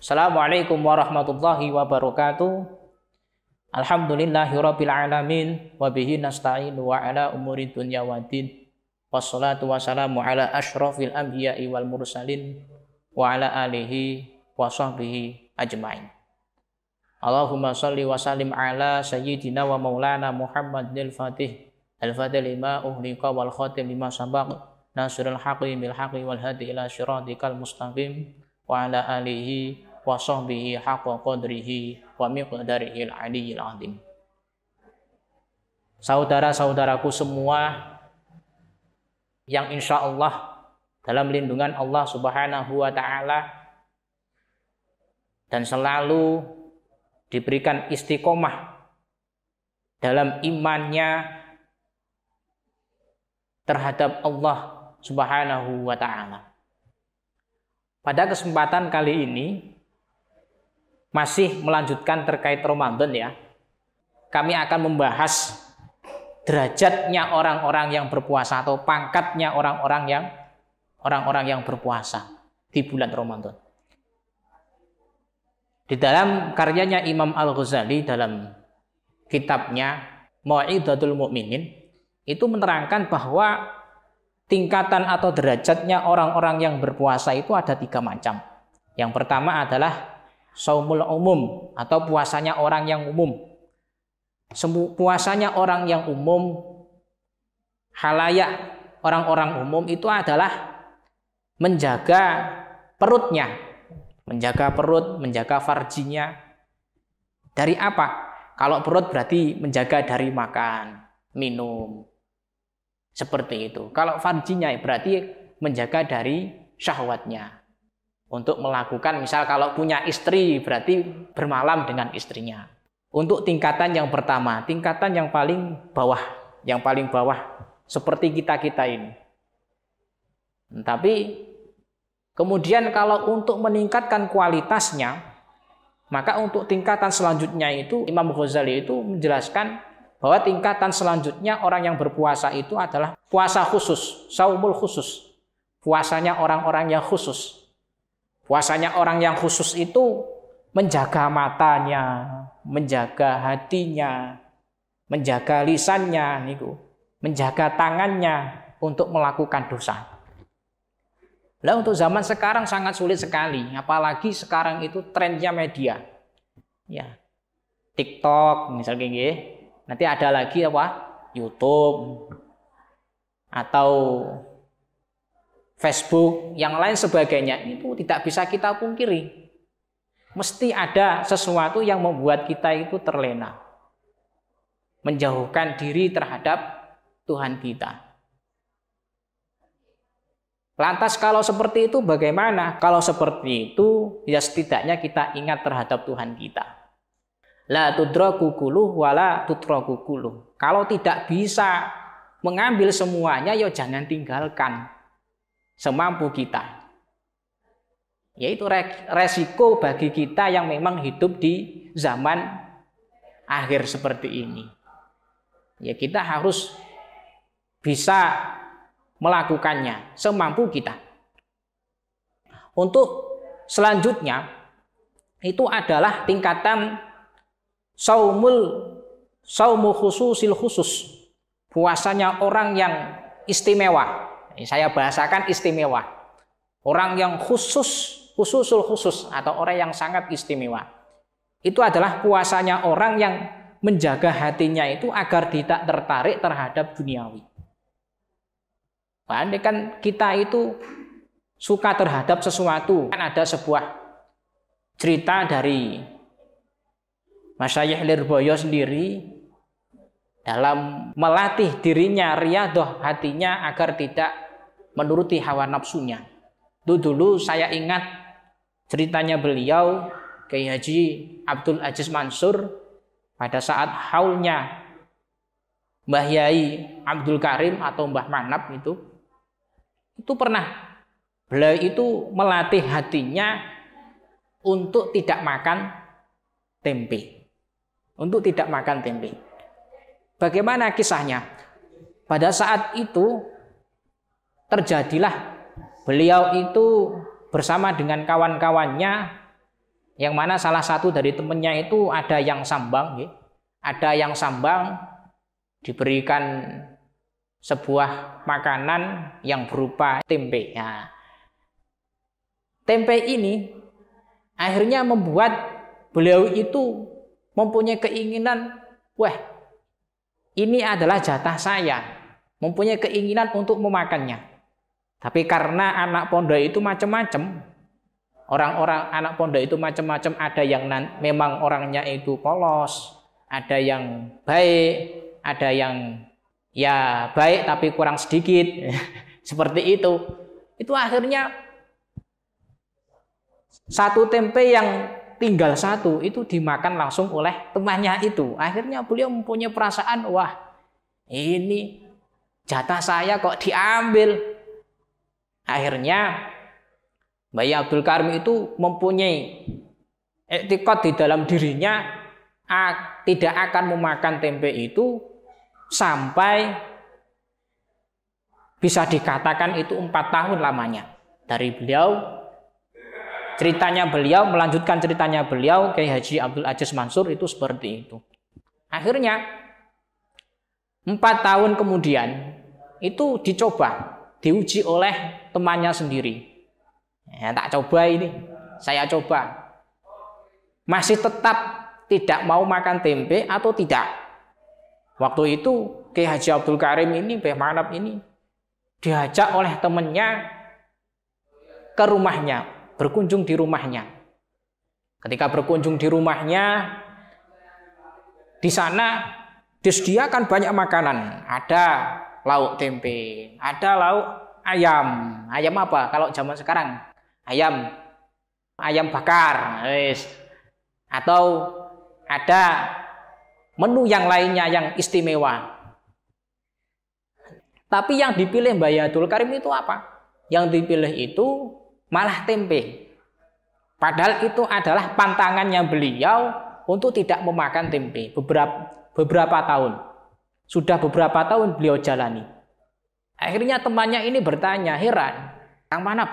Assalamualaikum warahmatullahi wabarakatuh. Alhamdulillahirabbil alamin wa bihi nasta'in wa ala umuri dunya waddin. Wassalatu wassalamu ala asyrafil anbiya'i wal mursalin wa ala alihi wa sahbihi ajmain. Allahumma shalli wa sallim ala sayyidina wa maulana Muhammadil Fatih al-Fatih lima uhliqa wal khatim lima sabaq nasrul haqqi bil haqqi wal hadi ila siratikal mustaqim wa ala alihi wa sahbihi haqqa qadrihi wa miqdarihil aliyyil azim. Saudara-saudaraku semua yang insya Allah dalam lindungan Allah Subhanahu wa ta'ala dan selalu diberikan istiqomah dalam imannya terhadap Allah Subhanahu wa ta'ala. Pada kesempatan kali ini masih melanjutkan terkait Ramadan ya. Kami akan membahas derajatnya orang-orang yang berpuasa atau pangkatnya orang-orang yang berpuasa di bulan Ramadan. Di dalam karyanya Imam Al-Ghazali dalam kitabnya Mau'izatul Mu'minin itu menerangkan bahwa tingkatan atau derajatnya orang-orang yang berpuasa itu ada 3 macam. Yang pertama adalah shaumul umum atau puasanya orang yang umum. Puasanya orang yang umum, halayak, orang-orang umum itu adalah menjaga perutnya, menjaga perut, menjaga farjinya. Dari apa? Kalau perut berarti menjaga dari makan, minum. Seperti itu. Kalau farjinya berarti menjaga dari syahwatnya. Untuk melakukan, misal kalau punya istri berarti bermalam dengan istrinya. Untuk tingkatan yang pertama, tingkatan yang paling bawah seperti kita ini. Tapi kemudian kalau untuk meningkatkan kualitasnya, maka untuk tingkatan selanjutnya itu Imam Ghazali itu menjelaskan bahwa tingkatan selanjutnya orang yang berpuasa itu adalah puasa khusus, saumul khusus. Puasanya orang-orang yang khusus. Puasanya orang yang khusus itu menjaga matanya, menjaga hatinya, menjaga lisannya, menjaga tangannya untuk melakukan dosa. Lah untuk zaman sekarang sangat sulit sekali, apalagi sekarang itu trennya media. Ya. TikTok misalnya gitu. Nanti ada lagi apa? YouTube atau Facebook, yang lain sebagainya, itu tidak bisa kita pungkiri. Mesti ada sesuatu yang membuat kita itu terlena. Menjauhkan diri terhadap Tuhan kita. Lantas kalau seperti itu bagaimana? Kalau seperti itu, ya setidaknya kita ingat terhadap Tuhan kita. La tudraku kuluh wala tutraku kuluh. Kalau tidak bisa mengambil semuanya, ya jangan tinggalkan. Semampu kita. Yaitu resiko bagi kita yang memang hidup di zaman akhir seperti ini. Ya kita harus bisa melakukannya semampu kita. Untuk selanjutnya itu adalah tingkatan saumu khususil khusus. Puasanya orang yang istimewa. Saya bahasakan istimewa. Orang yang khususul khusus atau orang yang sangat istimewa. Itu adalah puasanya orang yang menjaga hatinya itu agar tidak tertarik terhadap duniawi. Andai kan kita itu suka terhadap sesuatu. Kan ada sebuah cerita dari Masyayikh Lirboyo sendiri dalam melatih dirinya, riyadhah hatinya agar tidak menuruti hawa nafsunya. Itu dulu saya ingat ceritanya beliau, Kiai Haji Abdul Aziz Mansur, pada saat haulnya Mbah Yai Abdul Karim atau Mbah Manap itu pernah beliau itu melatih hatinya untuk tidak makan tempe. Untuk tidak makan tempe. Bagaimana kisahnya? Pada saat itu terjadilah beliau itu bersama dengan kawan-kawannya yang mana salah satu dari temannya itu ada yang sambang, ya. Ada yang sambang diberikan sebuah makanan yang berupa tempe. Nah, tempe ini akhirnya membuat beliau itu mempunyai keinginan, wah, ini adalah jatah saya, mempunyai keinginan untuk memakannya. Tapi karena anak pondok itu macam-macam, orang-orang anak pondok itu macam-macam, ada yang memang orangnya itu polos, ada yang baik, ada yang ya baik tapi kurang sedikit, seperti itu. Itu akhirnya satu tempe yang tinggal satu itu dimakan langsung oleh temannya itu. Akhirnya beliau mempunyai perasaan, wah, ini jatah saya kok diambil. Akhirnya Mbah Abdul Karim itu mempunyai etikot di dalam dirinya, tidak akan memakan tempe itu sampai bisa dikatakan itu 4 tahun lamanya. Dari beliau, melanjutkan ceritanya beliau, Kiai Haji Abdul Aziz Mansur itu seperti itu. Akhirnya 4 tahun kemudian itu dicoba, diuji oleh temannya sendiri. Ya, tak coba ini, saya coba. Masih tetap tidak mau makan tempe atau tidak? Waktu itu Kiai Haji Abdul Karim ini, Mbah Manap ini diajak oleh temannya ke rumahnya, berkunjung di rumahnya. Ketika berkunjung di rumahnya, di sana disediakan banyak makanan. Ada lauk tempe, ada lauk ayam. Ayam apa? Kalau zaman sekarang, ayam bakar. Atau ada menu yang lainnya yang istimewa. Tapi yang dipilih Mbah Abdul Karim itu apa? Yang dipilih itu malah tempe. Padahal itu adalah pantangannya beliau untuk tidak memakan tempe beberapa tahun. Sudah beberapa tahun beliau jalani. Akhirnya temannya ini bertanya, heran, Kang Manap,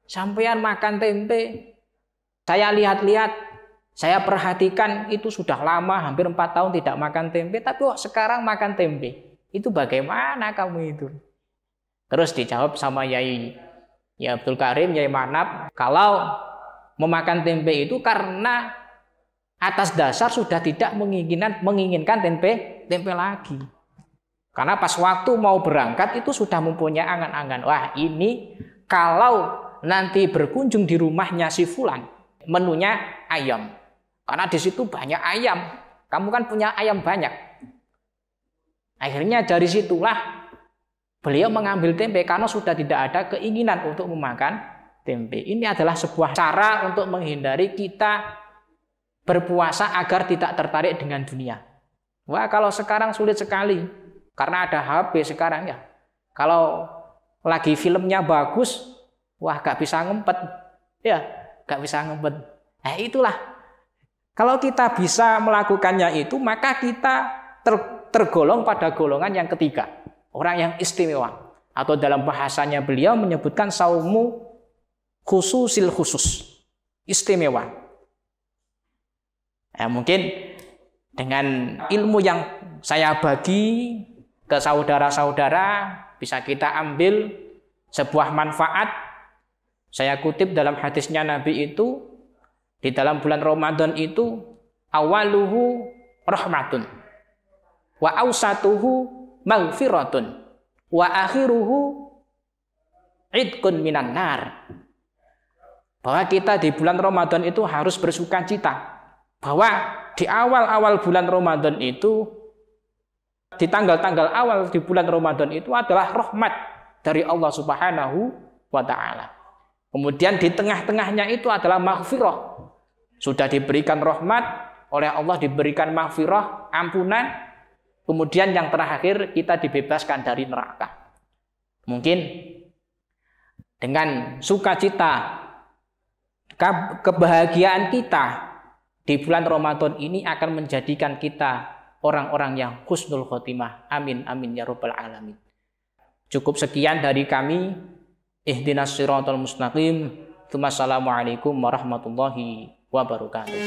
sampean makan tempe? Saya lihat-lihat, saya perhatikan itu sudah lama, hampir 4 tahun tidak makan tempe, tapi kok sekarang makan tempe. Itu bagaimana kamu itu? Terus dijawab sama Yai Abdul Karim, Yai Manap, kalau memakan tempe itu karena atas dasar sudah tidak menginginkan tempe lagi. Karena pas waktu mau berangkat itu sudah mempunyai angan-angan, wah ini kalau nanti berkunjung di rumahnya si fulan, menunya ayam. Karena di situ banyak ayam. Kamu kan punya ayam banyak. Akhirnya dari situlah beliau mengambil tempe karena sudah tidak ada keinginan untuk memakan tempe. Ini adalah sebuah cara untuk menghindari kita berpuasa agar tidak tertarik dengan dunia. Wah, kalau sekarang sulit sekali karena ada HP sekarang ya. Kalau lagi filmnya bagus, wah gak bisa ngempet. Ya, gak bisa ngempet. Nah itulah. Kalau kita bisa melakukannya itu, maka kita tergolong pada golongan yang ketiga. Orang yang istimewa. Atau dalam bahasanya beliau menyebutkan saumu khususil khusus. Istimewa. Mungkin dengan ilmu yang saya bagi ke saudara-saudara, bisa kita ambil sebuah manfaat. Saya kutip dalam hadisnya Nabi itu, di dalam bulan Ramadan itu, awaluhu rahmatun, wa awsatuhu maghfiratun, wa akhiruhu idkun minan nar. Bahwa kita di bulan Ramadan itu harus bersukacita. Bahwa di awal-awal bulan Ramadan itu, di tanggal-tanggal awal di bulan Ramadan itu adalah rahmat dari Allah Subhanahu wa ta'ala. Kemudian di tengah-tengahnya itu adalah maghfirah. Sudah diberikan rahmat oleh Allah, diberikan maghfirah, ampunan. Kemudian yang terakhir kita dibebaskan dari neraka. Mungkin dengan sukacita, kebahagiaan kita di bulan Ramadan ini akan menjadikan kita orang-orang yang husnul khotimah. Amin, amin ya rabbal alamin. Cukup sekian dari kami. Ihdinas siratal mustaqim. Wassalamualaikum warahmatullahi wabarakatuh. wabarakatuh.